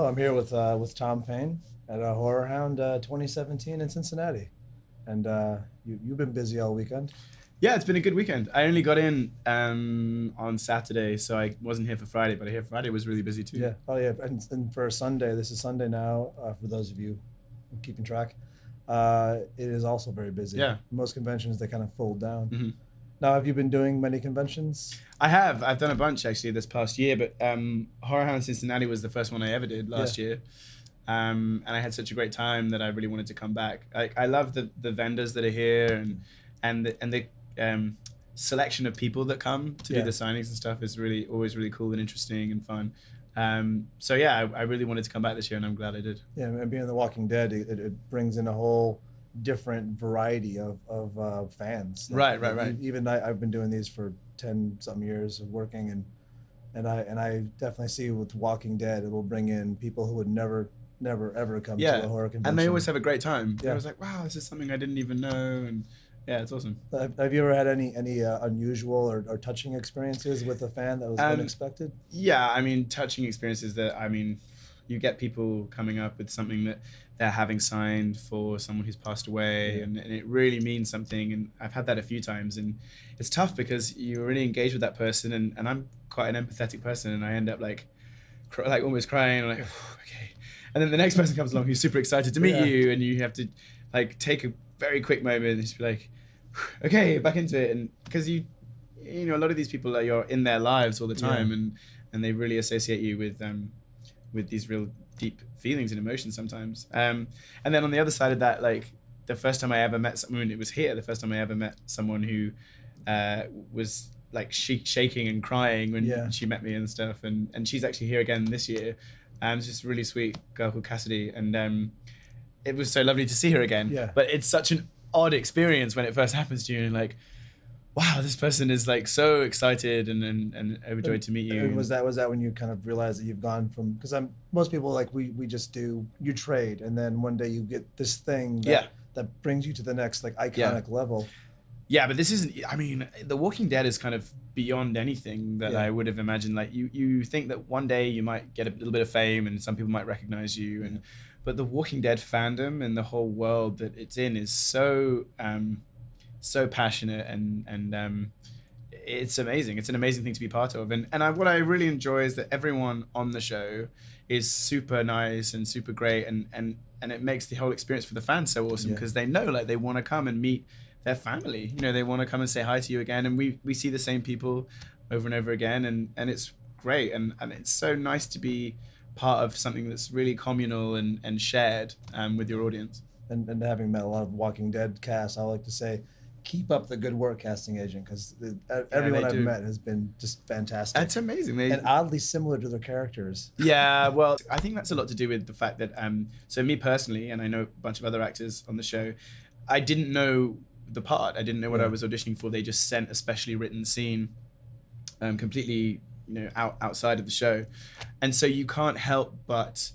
I'm here with Tom Payne at Horror Hound 2017 in Cincinnati, and you've been busy all weekend. Yeah, it's been a good weekend. I only got in on Saturday, so I wasn't here for Friday, but I hear Friday was really busy too. Yeah, oh yeah, and for Sunday, this is Sunday now. For those of you keeping track, it is also very busy. Yeah. Most conventions they kind of fold down. hmm Now, have you been doing many conventions? I have. I've done a bunch actually this past year, but Horror Hound Cincinnati was the first one I ever did last year. And I had such a great time that I really wanted to come back. I love the vendors that are here and the selection of people that come to do the signings and stuff is really always really cool and interesting and fun. So yeah, I really wanted to come back this year, and I'm glad I did. Yeah, and being The Walking Dead, it brings in a whole different variety of fans. Right. Even I've been doing these for 10 some years of working, and I definitely see with Walking Dead, it will bring in people who would never ever come to a horror convention. And they always have a great time. Yeah. I was like, wow, this is something I didn't even know, and yeah, it's awesome. Have you ever had any unusual or touching experiences with a fan that was unexpected? Yeah, I mean, touching experiences you get people coming up with something that they're having signed for someone who's passed away, and it really means something. And I've had that a few times, and it's tough because you're really engaged with that person, and I'm quite an empathetic person, and I end up like almost crying, like, okay. And then the next person comes along who's super excited to meet you, and you have to like take a very quick moment and just be like, okay, back into it. And because you know, a lot of these people you're in their lives all the time, and they really associate you with these real deep feelings and emotions sometimes. And then on the other side of that, like the first time I ever met someone, it was here, the first time I ever met someone who was like shaking and crying when she met me and stuff. And she's actually here again this year. It's just a really sweet girl called Cassidy. And it was so lovely to see her again. Yeah. But it's such an odd experience when it first happens to you, and like, wow, this person is like so excited and overjoyed to meet you. And was that when you kind of realized that you've gone from, because most people like we just do, you trade, and then one day you get this thing that brings you to the next like iconic level. Yeah, but this isn't, I mean, The Walking Dead is kind of beyond anything that I would have imagined. Like you think that one day you might get a little bit of fame and some people might recognize you, but The Walking Dead fandom and the whole world that it's in is so passionate and it's amazing. It's an amazing thing to be part of. And what I really enjoy is that everyone on the show is super nice and super great, and it makes the whole experience for the fans so awesome, because they know like they want to come and meet their family. You know, they want to come and say hi to you again, and we see the same people over and over again, and it's great, and it's so nice to be part of something that's really communal and shared with your audience. And having met a lot of Walking Dead casts, I like to say, keep up the good work, casting agent, because everyone I've met has been just fantastic. That's amazing. And oddly similar to their characters. Yeah, well, I think that's a lot to do with the fact that, so me personally, and I know a bunch of other actors on the show, I didn't know the part. I didn't know what I was auditioning for. They just sent a specially written scene completely, outside of the show. And so you can't help but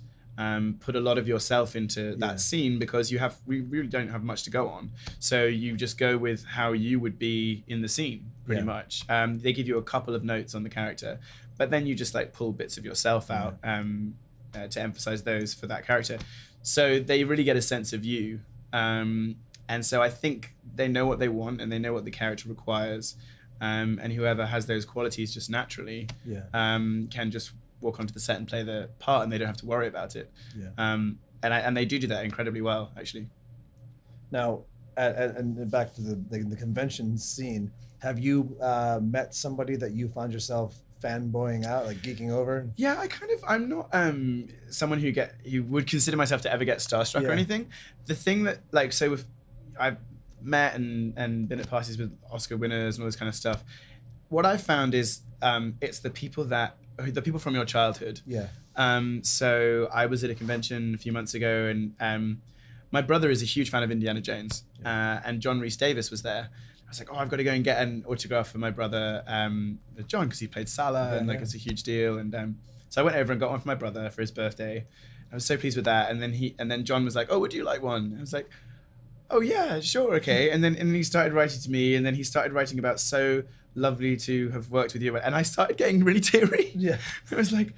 put a lot of yourself into that scene, because we really don't have much to go on. So you just go with how you would be in the scene, pretty much. They give you a couple of notes on the character, but then you just like pull bits of yourself out to emphasize those for that character. So they really get a sense of you. And so I think they know what they want, and they know what the character requires. And whoever has those qualities just naturally can just walk onto the set and play the part, and they don't have to worry about it. And they do that incredibly well, actually. Now, and back to the convention scene, have you met somebody that you found yourself fanboying out, like geeking over? Yeah, I'm not someone who would consider myself to ever get starstruck or anything. The thing that, like, so if I've met and been at parties with Oscar winners and all this kind of stuff, what I found is it's the people from your childhood. So I was at a convention a few months ago, and my brother is a huge fan of Indiana Jones, and John Rhys Davis was there. I was like, I've got to go and get an autograph for my brother John, because he played Salah, and it's a huge deal. And so I went over and got one for my brother for his birthday. I was so pleased with that. And then John was like, oh, would you like one? I was like, oh yeah, sure, okay. And then he started writing to me, and then he started writing about so lovely to have worked with you, and I started getting really teary. I was like,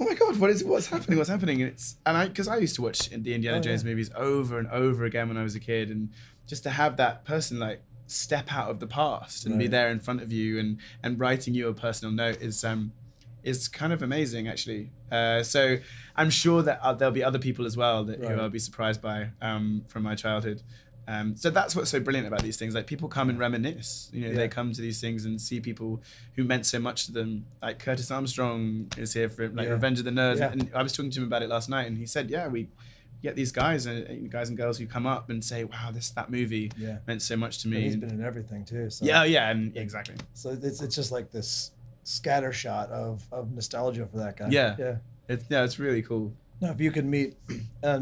oh my God, what's happening? Because I used to watch the Indiana Jones movies over and over again when I was a kid, and just to have that person like step out of the past and be there in front of you and writing you a personal note is kind of amazing, actually. So I'm sure that there'll be other people as well who I'll be surprised by from my childhood. So that's what's so brilliant about these things. Like, people come and reminisce. You know, they come to these things and see people who meant so much to them. Like Curtis Armstrong is here for Revenge of the Nerds, and I was talking to him about it last night, and he said, we get these guys and girls who come up and say, wow, that movie meant so much to me. And he's been in everything too. So. And exactly. So it's just like this scatter shot of nostalgia for that guy. It's really cool. Now, if you could meet,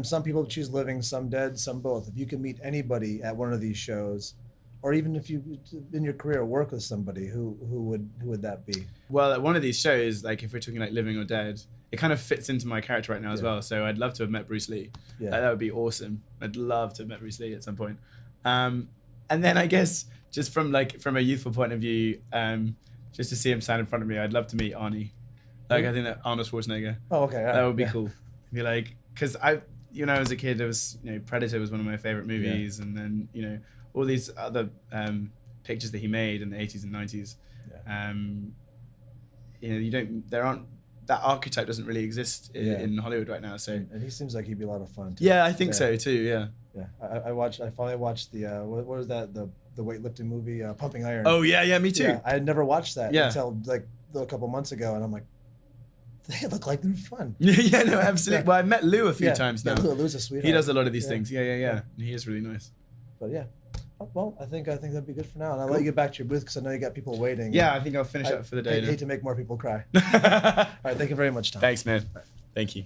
some people choose living, some dead, some both. If you could meet anybody at one of these shows, or even if you in your career work with somebody, who would that be? Well, at one of these shows, like if we're talking like living or dead, it kind of fits into my character right now as well. So I'd love to have met Bruce Lee. That would be awesome. I'd love to have met Bruce Lee at some point. And then I guess just from a youthful point of view, just to see him stand in front of me, I'd love to meet Arnie. Like, I think that Arnold Schwarzenegger. Oh, okay. That would be cool. Be like, because when I was a kid, it was, Predator was one of my favorite movies, and then all these other pictures that he made in the 80s and 90s. That archetype doesn't really exist in Hollywood right now. So and he seems like he'd be a lot of fun too. Yeah, I think so too. Yeah. I finally watched the what was that, the weightlifting movie, Pumping Iron. Oh yeah, me too. I had never watched that until like a couple months ago, and I'm like, they look like they're fun. No, absolutely. Well, I've met Lou a few times now. Lou's a sweetheart. He does a lot of these things. Yeah. He is really nice. But well, I think that'd be good for now, and I'll let you get back to your booth because I know you got people waiting. Yeah, I think I'll finish up for the day. I hate to make more people cry. All right, thank you very much, Tom. Thanks, man. Thank you.